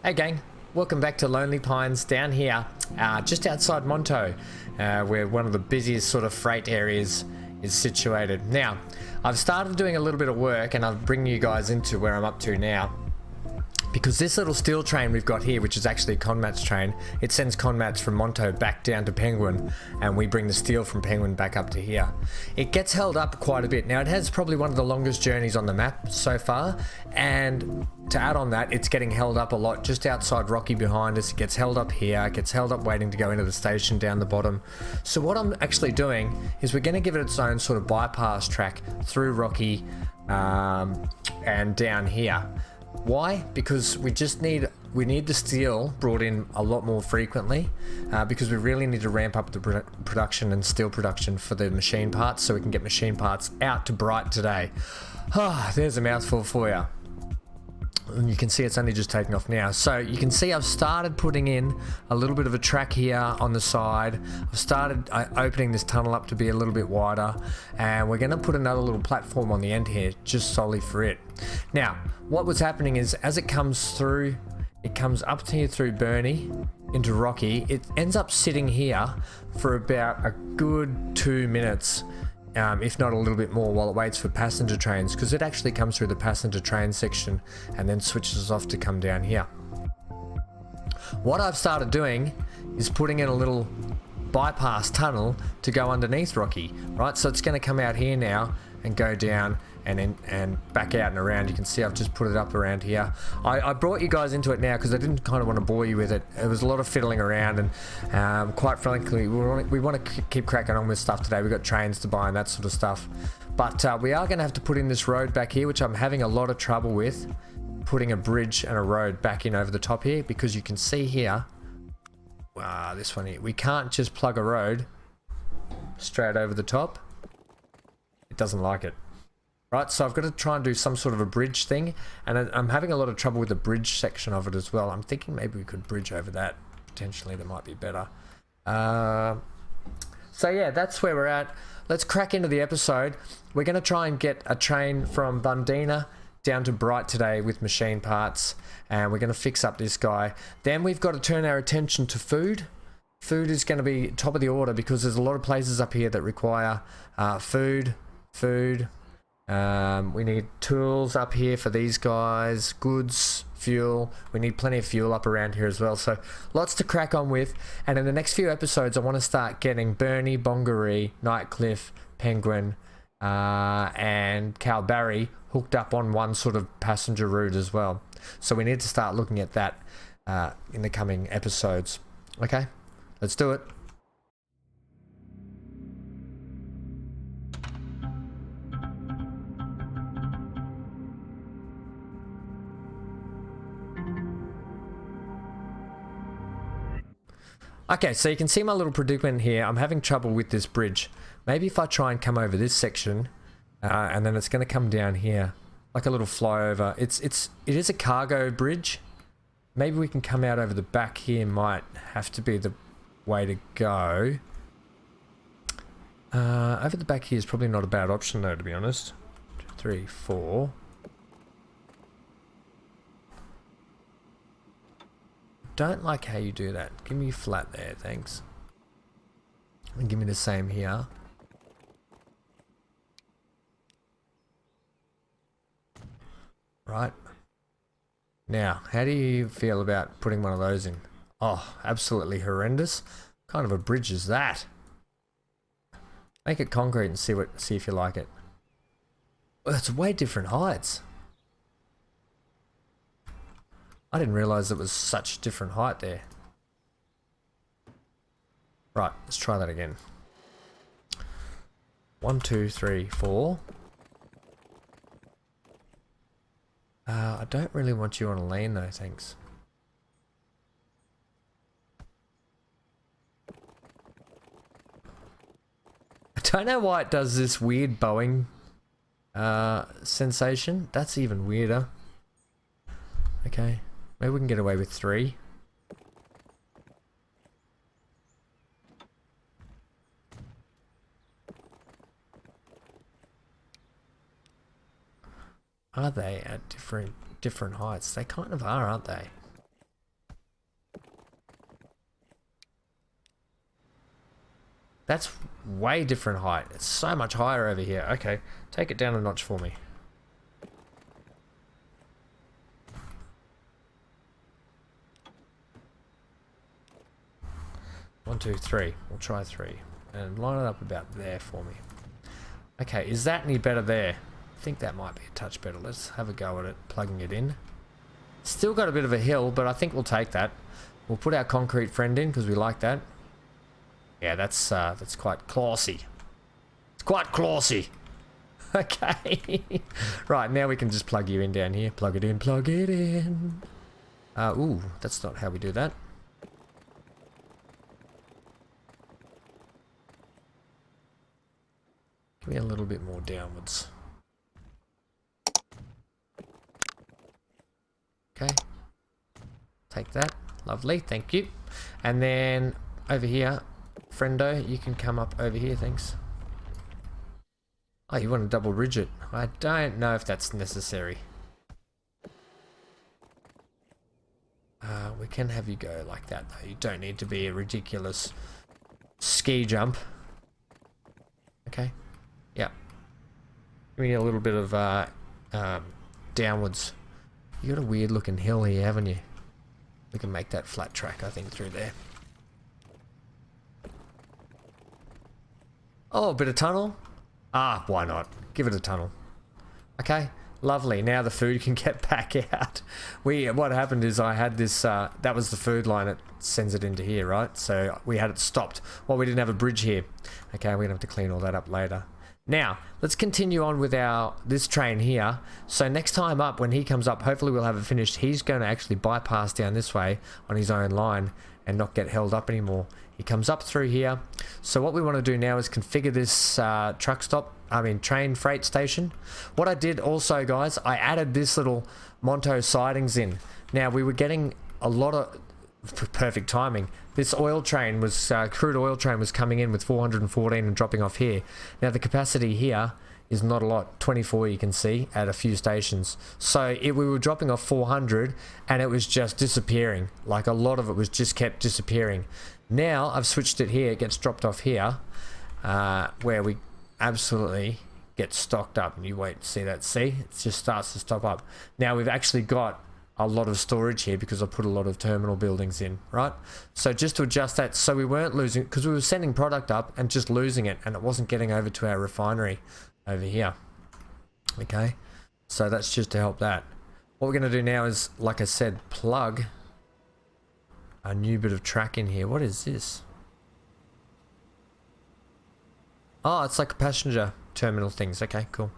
Hey gang, welcome back to Lonely Pines down here, just outside Monto, where one of the busiest sort of freight areas is situated. Now, I've started doing a little bit of work and I'll bring you guys into where I'm up to now. Because this little steel train we've got here, which is actually a Conmat's train, it sends Conmat's from Monto back down to Penguin, and we bring the steel from Penguin back up to here. It gets held up quite a bit. Now, it has probably one of the longest journeys on the map so far, and to add on that, it's getting held up a lot just outside Rocky behind us. It gets held up here, it gets held up waiting to go into the station down the bottom. So what I'm actually doing is we're going to give it its own sort of bypass track through Rocky and down here. Why? Because we need the steel brought in a lot more frequently, because we really need to ramp up the production and steel production for the machine parts so we can get machine parts out to Bright today. There's a mouthful for you. And you can see it's only just taking off now. So you can see I've started putting in a little bit of a track here on the side. I've started opening this tunnel up to be a little bit wider, and we're going to put another little platform on the end here just solely for it. Now, what was happening is as it comes through, it comes up here through Bernie into Rocky. It ends up sitting here for about a good 2 minutes. If not a little bit more, while it waits for passenger trains, because it actually comes through the passenger train section and then switches off to come down here. What I've started doing is putting in a little bypass tunnel to go underneath Rocky, right? So it's going to come out here now and go down and back out and around. You can see I've just put it up around here. I brought you guys into it now because I didn't kind of want to bore you with it. It was a lot of fiddling around, and quite frankly, we want to keep cracking on with stuff today. We've got trains to buy and that sort of stuff. But we are going to have to put in this road back here, which I'm having a lot of trouble with, putting a bridge and a road back in over the top here, because you can see here, this one here, we can't just plug a road straight over the top. It doesn't like it. Right, so I've got to try and do some sort of a bridge thing, and I'm having a lot of trouble with the bridge section of it as well. I'm thinking maybe we could bridge over that. Potentially that might be better. So yeah, that's where we're at. Let's crack into the episode. We're going to try and get a train from Bundina down to Bright today with machine parts, and we're going to fix up this guy. Then we've got to turn our attention to food. Food is going to be top of the order because there's a lot of places up here that require food. We need tools up here for these guys, goods, fuel. We need plenty of fuel up around here as well. So lots to crack on with. And in the next few episodes, I want to start getting Bernie, Bongaree, Nightcliff, Penguin, and Calbarry hooked up on one sort of passenger route as well. So we need to start looking at that in the coming episodes. Okay, let's do it. Okay, so you can see my little predicament here. I'm having trouble with this bridge. Maybe if I try and come over this section, and then it's going to come down here, like a little flyover. It is a cargo bridge. Maybe we can come out over the back here. Might have to be the way to go. Over the back here is probably not a bad option though, to be honest. 2, 3, 4. Don't like how you do that. Give me flat there, thanks. And give me the same here. Right. Now, how do you feel about putting one of those in? Oh, absolutely horrendous. What kind of a bridge is that? Make it concrete and see if you like it. Well, it's way different heights. I didn't realize it was such different height there. Right, let's try that again. 1, 2, 3, 4. I don't really want you on a lane though, thanks. I don't know why it does this weird bowing sensation. That's even weirder. Okay. Maybe we can get away with 3. Are they at different heights? They kind of are, aren't they? That's way different height. It's so much higher over here. Okay, take it down a notch for me. One, two, three. We'll try 3. And line it up about there for me. Okay, is that any better there? I think that might be a touch better. Let's have a go at it, plugging it in. Still got a bit of a hill, but I think we'll take that. We'll put our concrete friend in because we like that. Yeah, that's quite classy. It's quite classy. Okay. Right, now we can just plug you in down here. Plug it in, plug it in. Ooh, that's not how we do that. Give me a little bit more downwards. Okay. Take that. Lovely, thank you. And then over here, friendo, you can come up over here, thanks. Oh, you want to double ridge it? I don't know if that's necessary. We can have you go like that though. You don't need to be a ridiculous ski jump. Okay. Yeah. Give me a little bit of downwards. You got a weird looking hill here, haven't you? We can make that flat track, I think, through there. Oh, a bit of tunnel? Ah, why not? Give it a tunnel. Okay, lovely. Now the food can get back out. What happened is I had this, that was the food line. It sends it into here, right? So we had it stopped. Well, we didn't have a bridge here. Okay, we're going to have to clean all that up later. Now, let's continue on with this train here. So next time up, when he comes up, hopefully we'll have it finished. He's going to actually bypass down this way on his own line and not get held up anymore. He comes up through here. So what we want to do now is configure this train freight station. What I did also, guys, I added this little Monto sidings in. Now, we were getting a lot of... perfect timing. This oil train was crude oil train was coming in with 414 and dropping off here. Now the capacity here is not a lot, 24 you can see at a few stations. So we were dropping off 400 and it was just disappearing. Like a lot of it was just kept disappearing. Now I've switched it here. It gets dropped off here where we absolutely get stocked up. And you wait to see that. See, it just starts to stop up. Now we've actually got a lot of storage here because I put a lot of terminal buildings in, right? So just to adjust that so we weren't losing, because we were sending product up and just losing it and it wasn't getting over to our refinery over here. Okay, so that's just to help that. What we're going to do now is, like I said, plug a new bit of track in here. What is this? Oh, it's like a passenger terminal things. Okay, cool.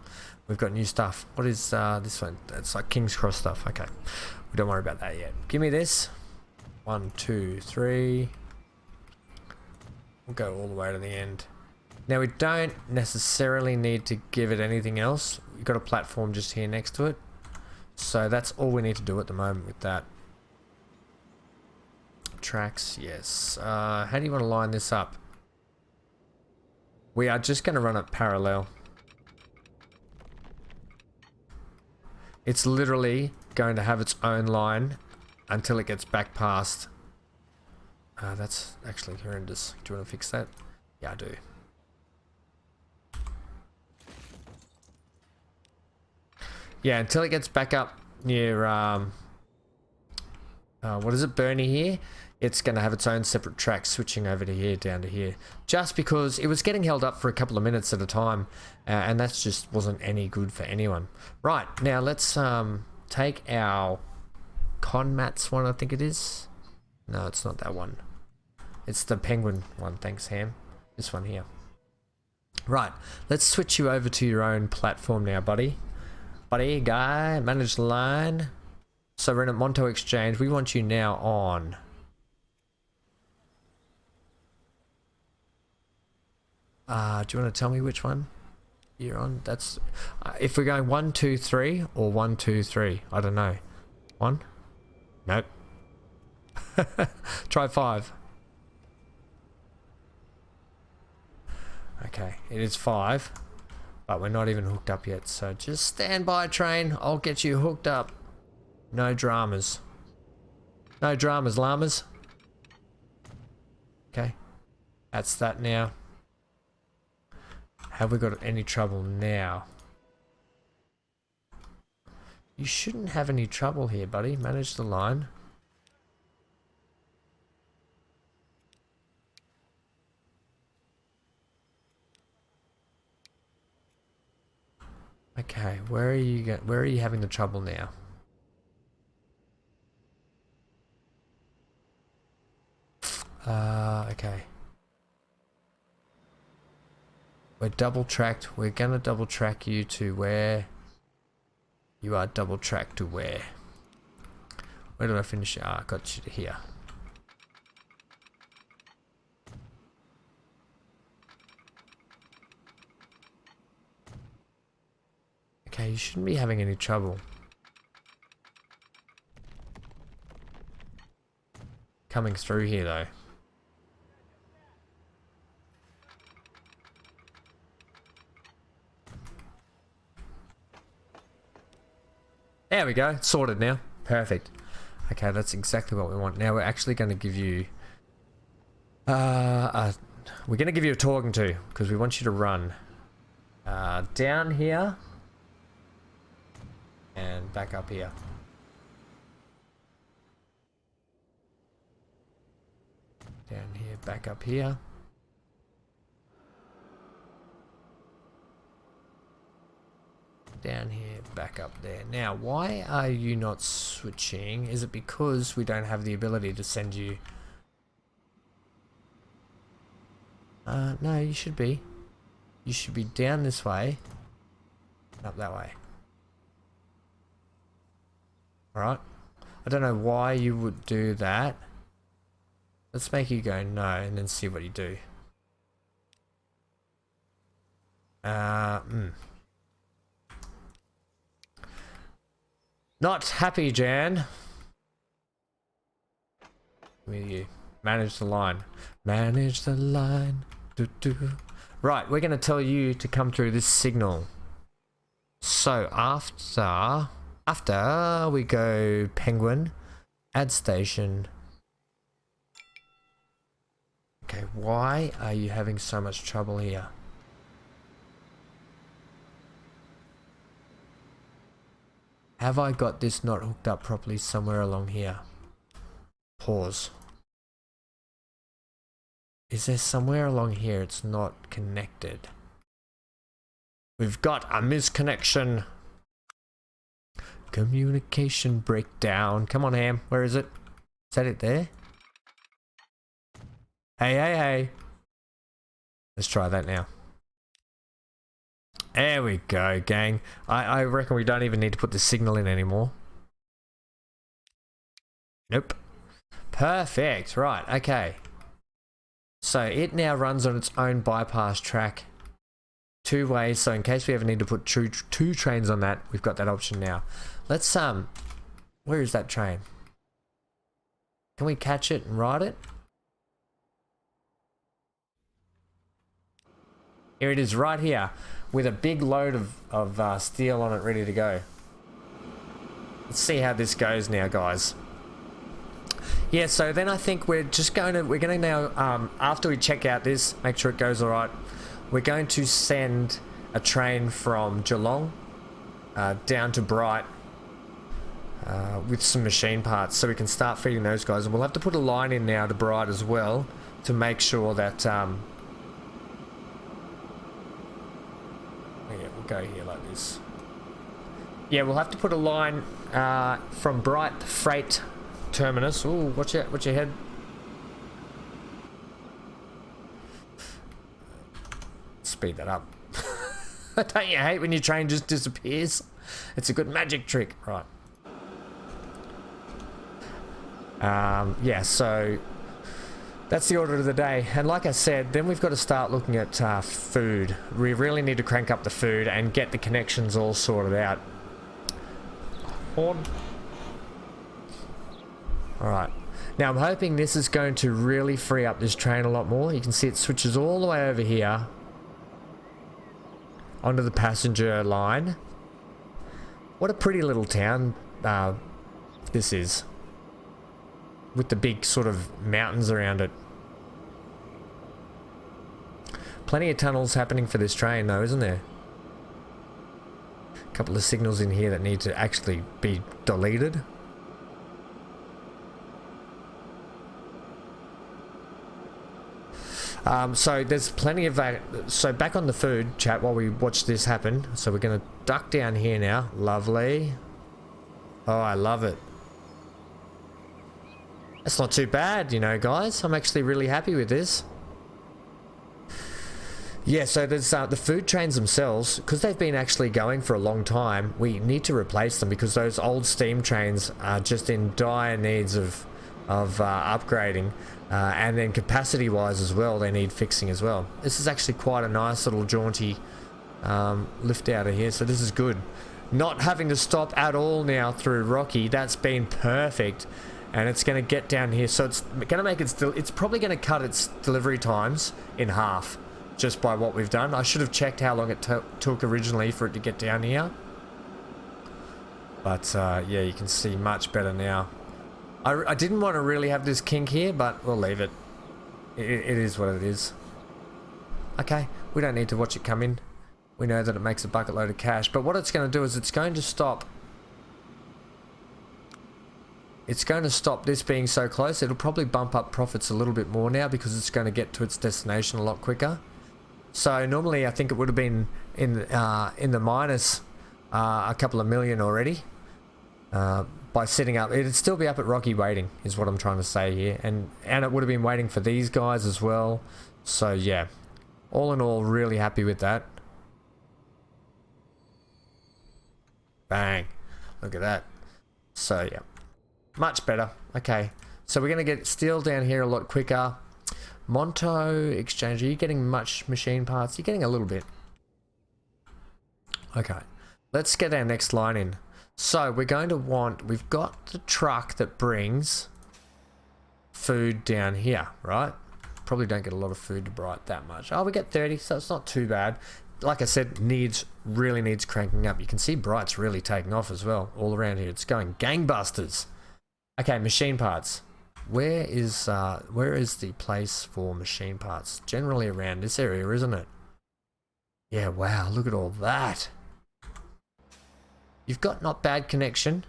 We've got new stuff. What is this one? It's like King's Cross stuff. Okay. We don't worry about that yet. Give me this. 1, 2, 3. We'll go all the way to the end. Now we don't necessarily need to give it anything else. We've got a platform just here next to it. So that's all we need to do at the moment with that. Tracks, yes. How do you want to line this up? We are just going to run it parallel. It's literally going to have its own line until it gets back past. That's actually horrendous. Do you want to fix that? Yeah, I do. Yeah, until it gets back up near, what is it, Bernie here? It's going to have its own separate track switching over to here, down to here. Just because it was getting held up for a couple of minutes at a time. And that just wasn't any good for anyone. Right, now let's take our Conmats one, I think it is. No, it's not that one. It's the Penguin one, thanks Ham. This one here. Right, let's switch you over to your own platform now, buddy. Buddy, guy, manage the line. So we're in at Monto Exchange. We want you now on... do you want to tell me which one you're on? That's if we're going 1, 2, 3 or 1, 2, 3. I don't know. 1? Nope. Try 5. Okay, it is 5, but we're not even hooked up yet. So just stand by, train. I'll get you hooked up. No dramas. No dramas, llamas. Okay, that's that now. Have we got any trouble now? You shouldn't have any trouble here, buddy. Manage the line. Okay, where are you having the trouble now? Okay. We're double tracked. We're gonna double track you to where you are. Double tracked to where? Where did I finish? Ah, I got you to here. Okay, you shouldn't be having any trouble. Coming through here though. There we go, sorted now. Perfect. Okay, that's exactly what we want. Now we're actually going to give you we're going to give you a talking to because we want you to run down here and back up here. Down here, back up here. Down here, back up there. Now, why are you not switching? Is it because we don't have the ability to send you? No, you should be. You should be down this way, and up that way. Alright? I don't know why you would do that. Let's make you go no, and then see what you do. Not happy, Jan. With you. Manage the line. Manage the line. Do, do. Right, we're going to tell you to come through this signal. So after we go Penguin, add station. Okay, why are you having so much trouble here? Have I got this not hooked up properly somewhere along here? Pause. Is there somewhere along here it's not connected? We've got a misconnection. Communication breakdown. Come on, Ham. Where is it? Is that it there? Hey. Let's try that now. There we go, gang. I reckon we don't even need to put the signal in anymore. Nope. Perfect. Right, okay. So it now runs on its own bypass track. Two ways, so in case we ever need to put two trains on that, we've got that option now. Let's, where is that train? Can we catch it and ride it? Here it is right here, with a big load of steel on it ready to go. Let's see how this goes now, guys. Yeah, so then I think we're gonna now, after we check out this, make sure it goes all right, we're going to send a train from Geelong down to Bright with some machine parts so we can start feeding those guys. And we'll have to put a line in now to Bright as well to make sure that, yeah, we'll go here like this. Yeah, we'll have to put a line from Bright Freight Terminus. Ooh, watch your head. Speed that up. Don't you hate when your train just disappears? It's a good magic trick, right? Yeah, so that's the order of the day. And like I said, then we've got to start looking at food. We really need to crank up the food and get the connections all sorted out. Alright. Now I'm hoping this is going to really free up this train a lot more. You can see it switches all the way over here onto the passenger line. What a pretty little town this is, with the big sort of mountains around it. Plenty of tunnels happening for this train though, isn't there? A couple of signals in here that need to actually be deleted. So there's plenty of that. So back on the food chat while we watch this happen. So we're going to duck down here now. Lovely. Oh, I love it. That's not too bad, you know, guys. I'm actually really happy with this. Yeah, so there's the food trains themselves, because they've been actually going for a long time. We need to replace them because those old steam trains are just in dire needs of upgrading. And then capacity wise as well, they need fixing as well. This is actually quite a nice little jaunty lift out of here, so this is good. Not having to stop at all now through Rocky, that's been perfect. And it's going to get down here, so it's going to make it's probably going to cut its delivery times in half just by what we've done. I should have checked how long it took originally for it to get down here, but yeah, you can see much better now. I didn't want to really have this kink here, but we'll leave it. It is what it is. Okay, we don't need to watch it come in. We know that it makes a bucket load of cash, but what it's going to do is it's going to stop. It's going to stop this being so close. It'll probably bump up profits a little bit more now because it's going to get to its destination a lot quicker. So normally I think it would have been in the minus a couple of million already. By setting up, it'd still be up at Rocky waiting, is what I'm trying to say here, and it would have been waiting for these guys as well. So yeah, all in all, really happy with that. Bang, look at that. So yeah, much better. Okay, so we're gonna get steel down here a lot quicker. Monto exchange, are you getting much machine parts? You're getting a little bit. Okay, let's get our next line in. So we're going to want, we've got the truck that brings food down here, right? Probably don't get a lot of food to Bright that much. Oh, we get 30, so it's not too bad. Like I said, really needs cranking up. You can see Bright's really taking off as well, all around here. It's going gangbusters. Okay, machine parts. Where is the place for machine parts? Generally around this area, isn't it? Yeah, wow, look at all that. You've got not bad connection.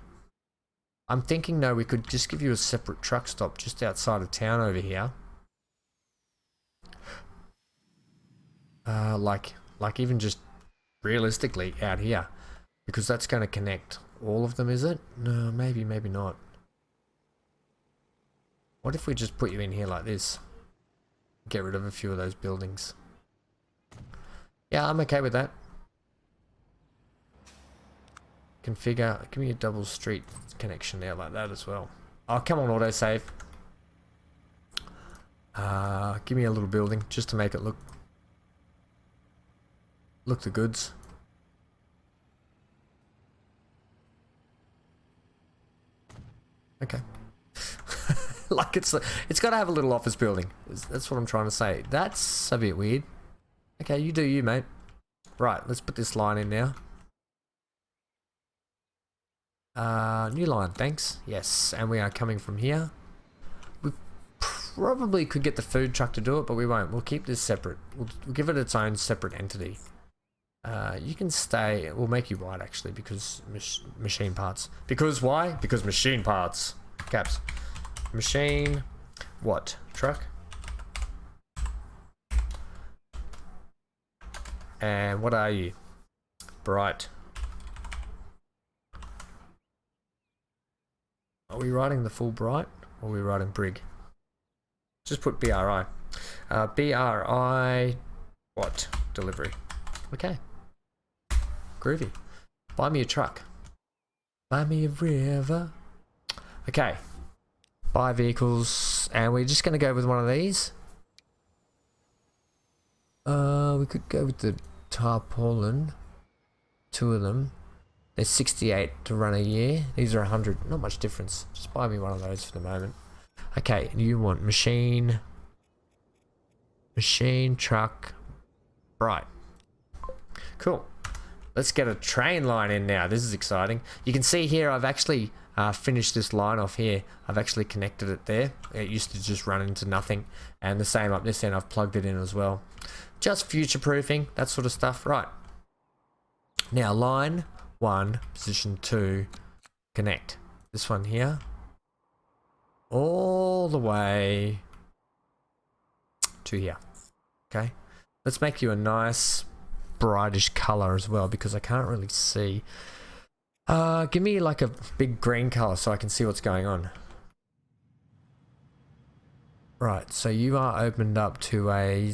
I'm thinking, no, we could just give you a separate truck stop just outside of town over here. Like even just realistically out here, because that's going to connect all of them, is it? No, maybe not. What if we just put you in here like this? Get rid of a few of those buildings. Yeah, I'm okay with that. Configure, give me a double street connection there like that as well. Oh, come on, autosave. Give me a little building just to make it look the goods. Okay. Like it's got to have a little office building. That's what I'm trying to say. That's a bit weird. Okay, you do you, mate. Right, let's put this line in now. New line, thanks. Yes, and we are coming from here. We probably could get the food truck to do it, but we won't. We'll keep this separate. We'll give it its own separate entity. You can stay. We'll make you white actually, because machine parts. Because why? Because machine parts. Caps. Machine. What? Truck. And what are you? Bright. Are we writing the full Bright, or are we writing Brig? Just put BRI. BRI. What? Delivery. Okay. Groovy. Buy me a truck. Buy me a river. Okay. Buy vehicles, and we're just going to go with one of these. We could go with the tarpaulin. Two of them. They're 68 to run a year. These are 100. Not much difference. Just buy me one of those for the moment. Okay, you want machine, truck, Bright. Cool. Let's get a train line in now. This is exciting. You can see here I've actually finish this line off here. I've actually connected it there. It used to just run into nothing. And the same up this end, I've plugged it in as well. Just future proofing, that sort of stuff. Right. Now line 1, position 2, connect. This one here. All the way to here. Okay. Let's make you a nice brightish color as well, because I can't really see. Give me like a big green color so I can see what's going on. Right, so you are opened up to a...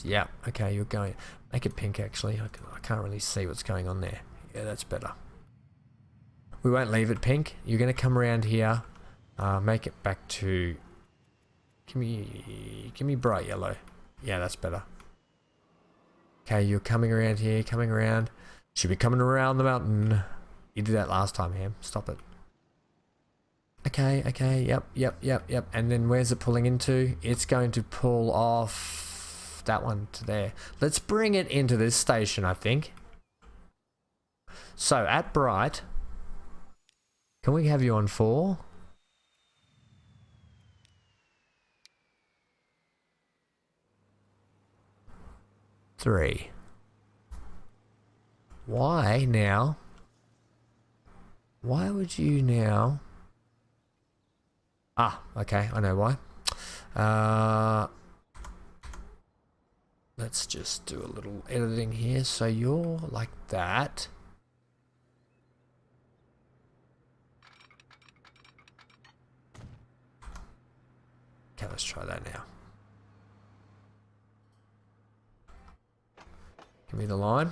Yeah, okay, you're going... Make it pink actually. I can't really see what's going on there. Yeah, that's better. We won't leave it pink. You're going to come around here. Make it back to... Give me bright yellow. Yeah, that's better. Okay, you're coming around here, coming around. Should be coming around the mountain. You did that last time, Ham. Stop it. Okay, okay, yep. And then where's it pulling into? It's going to pull off that one to there. Let's bring it into this station, I think. So, at bright, can we have you on 4? Three. Why now? Why would you now? Ah, okay, I know why. Let's just do a little editing here. So you're like that. Okay, let's try that now. Give me the line.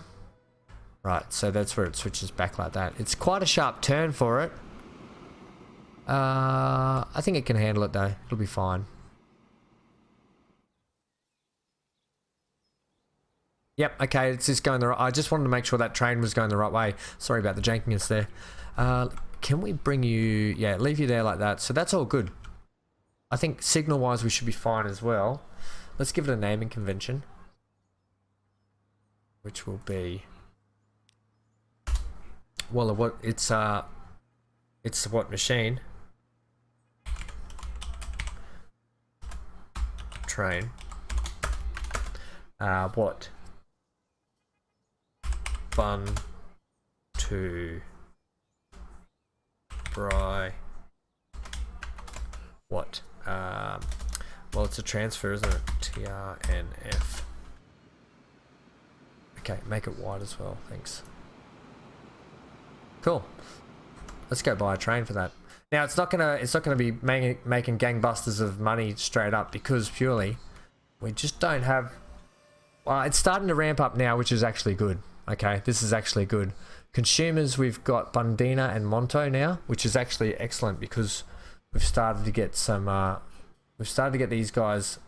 Right, so that's where it switches back like that. It's quite a sharp turn for it. I think it can handle it though. It'll be fine. Yep, okay, it's just going the right... I just wanted to make sure that train was going the right way. Sorry about the jankiness there. Can we bring you... Yeah, leave you there like that. So that's all good. I think signal-wise we should be fine as well. Let's give it a naming convention. Which will be... Well, what it's what machine? Train. What? Bun to Bry. What? Well, it's a transfer, isn't it? TRNF. Okay, make it white as well. Thanks. Cool. Let's go buy a train for that. Now it's not gonna be making gangbusters of money straight up, because purely we just don't have. Well, it's starting to ramp up now, which is actually good. Okay, this is actually good. Consumers, we've got Bundina and Monto now, which is actually excellent, because we've started to get some. We've started to get these guys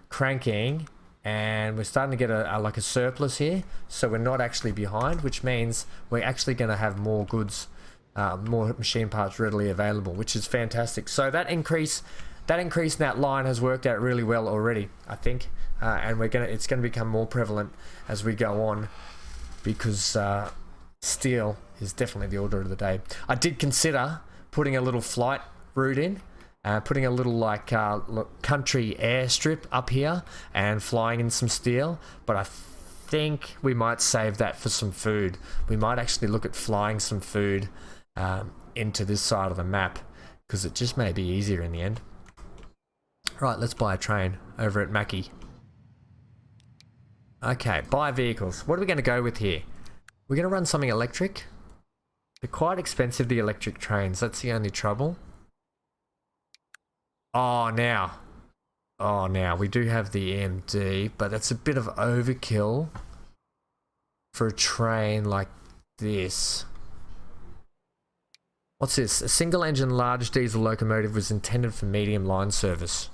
cranking. And we're starting to get like a surplus here, so we're not actually behind, which means we're actually going to have more goods, more machine parts readily available, which is fantastic. So that increase in that line has worked out really well already, I think, and it's going to become more prevalent as we go on, because steel is definitely the order of the day. I did consider putting a little flight route in. Putting a little like country airstrip up here and flying in some steel, but I think we might save that for some food. We might actually look at flying some food into this side of the map, because it just may be easier in the end. Right, let's buy a train over at Mackie. Okay, buy vehicles. What are we going to go with here? We're going to run something electric. They're quite expensive, the electric trains. That's the only trouble. Oh, now we do have the EMD, but that's a bit of overkill for a train like this. What's this? A single engine large diesel locomotive was intended for medium line service.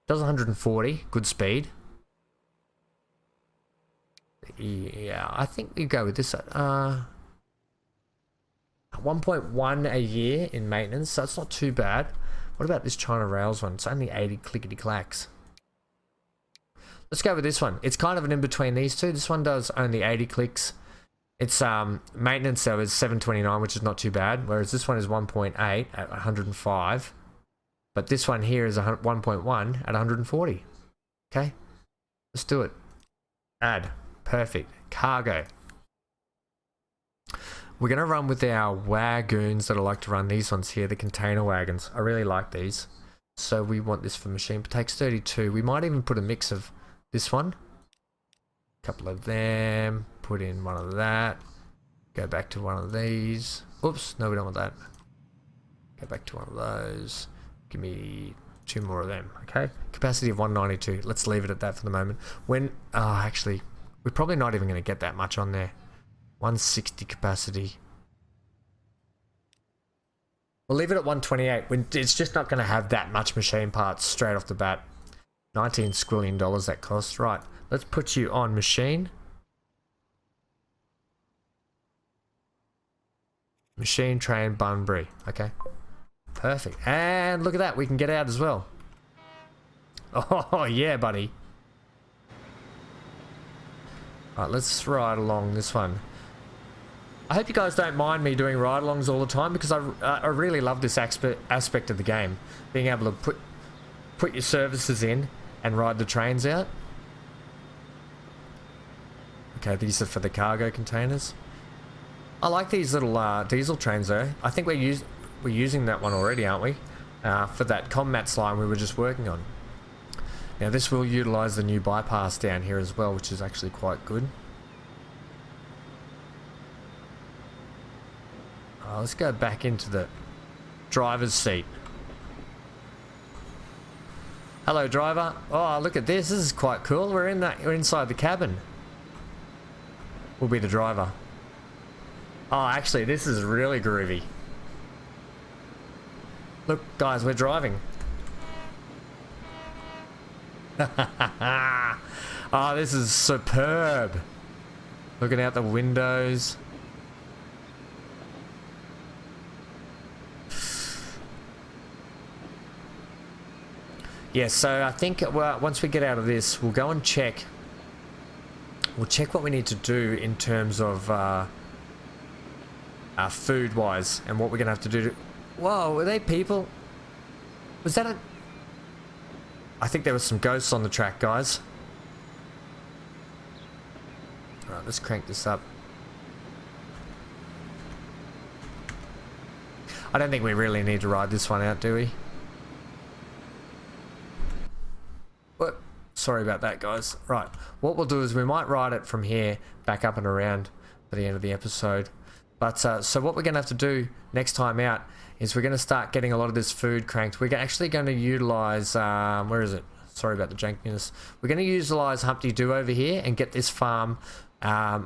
Does 140, good speed. Yeah, I think we go with this. 1.1 a year in maintenance, so it's not too bad. What about this China Rails one? It's only 80 clickety clacks. Let's go with this one. It's kind of an in between these two. This one does only 80 clicks. Its maintenance though is 729, which is not too bad, whereas this one is 1.8 at 105. But this one here is 1.1 at 140. Okay, let's do it. Add. Perfect. Cargo. We're going to run with our wagons that I like to run. These ones here, the container wagons. I really like these. So we want this for machine. It takes 32. We might even put a mix of this one. A couple of them. Put in one of that. Go back to one of these. Oops, no, we don't want that. Go back to one of those. Give me 2 more of them, okay? Capacity of 192. Let's leave it at that for the moment. Actually, we're probably not even going to get that much on there. 160 capacity. We'll leave it at 128. It's just not going to have that much machine parts straight off the bat. $19 squillion that costs. Right, let's put you on machine. Machine train Bunbury. Okay. Perfect. And look at that. We can get out as well. Oh, yeah, buddy. Alright, let's ride along this one. I hope you guys don't mind me doing ride-alongs all the time, because I really love this aspect of the game. Being able to put your services in and ride the trains out. Okay, these are for the cargo containers. I like these little diesel trains though. I think we're using that one already, aren't we? For that Commats line we were just working on. Now this will utilise the new bypass down here as well, which is actually quite good. Let's go back into the driver's seat. Hello, driver. Oh, look at this. This is quite cool. We're inside the cabin. We'll be the driver. Oh, actually, this is really groovy. Look, guys, we're driving. Oh, this is superb. Looking out the windows. Yeah, so I think once we get out of this, we'll go and check. We'll check what we need to do in terms of food-wise, and what we're going to have to do to... Whoa, were they people? Was that a... I think there was some ghosts on the track, guys. Alright, let's crank this up. I don't think we really need to ride this one out, do we? What? Sorry about that, guys. Right, what we'll do is we might ride it from here back up and around to the end of the episode. But so what we're going to have to do next time out is we're going to start getting a lot of this food cranked. We're actually going to utilize, where is it? Sorry about the jankiness. We're going to utilize Humpty Doo over here and get this farm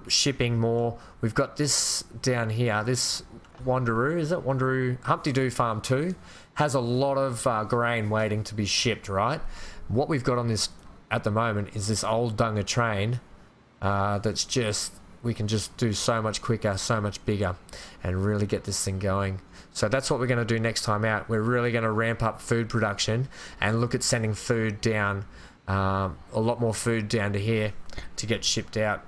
shipping more. We've got this down here, this Wanderoo, is it? Wanderoo, Humpty Doo Farm 2 has a lot of grain waiting to be shipped, right? What we've got on this at the moment is this old Dunga train that's just... we can just do so much quicker, so much bigger, and really get this thing going. So that's what we're going to do next time out. We're really going to ramp up food production and look at sending food down, a lot more food down to here to get shipped out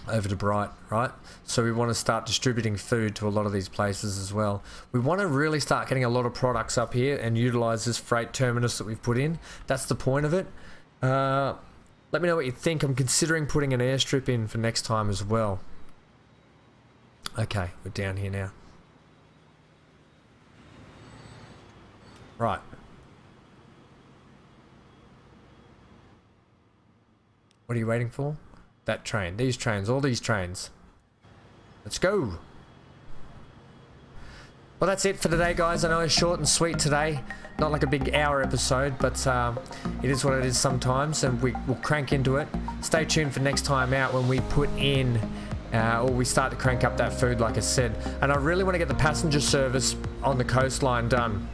over to Bright, right? So we want to start distributing food to a lot of these places as well. We want to really start getting a lot of products up here and utilize this freight terminus that we've put in. That's the point of it. Let me know what you think. I'm considering putting an airstrip in for next time as well. Okay, we're down here now. Right. What are you waiting for? That train. These trains. All these trains. Let's go. Well, that's it for today, guys. I know it's short and sweet today. Not like a big hour episode, but it is what it is sometimes, and we'll crank into it. Stay tuned for next time out when we put in, or we start to crank up that food, like I said. And I really want to get the passenger service on the coastline done.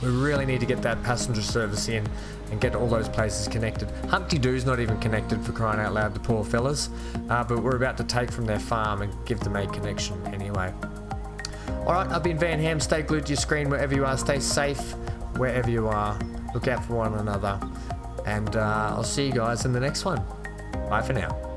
We really need to get that passenger service in and get all those places connected. Humpty Doo's not even connected, for crying out loud, the poor fellas. But we're about to take from their farm and give them a connection anyway. Alright, I've been Van Ham. Stay glued to your screen wherever you are. Stay safe wherever you are. Look out for one another. And I'll see you guys in the next one. Bye for now.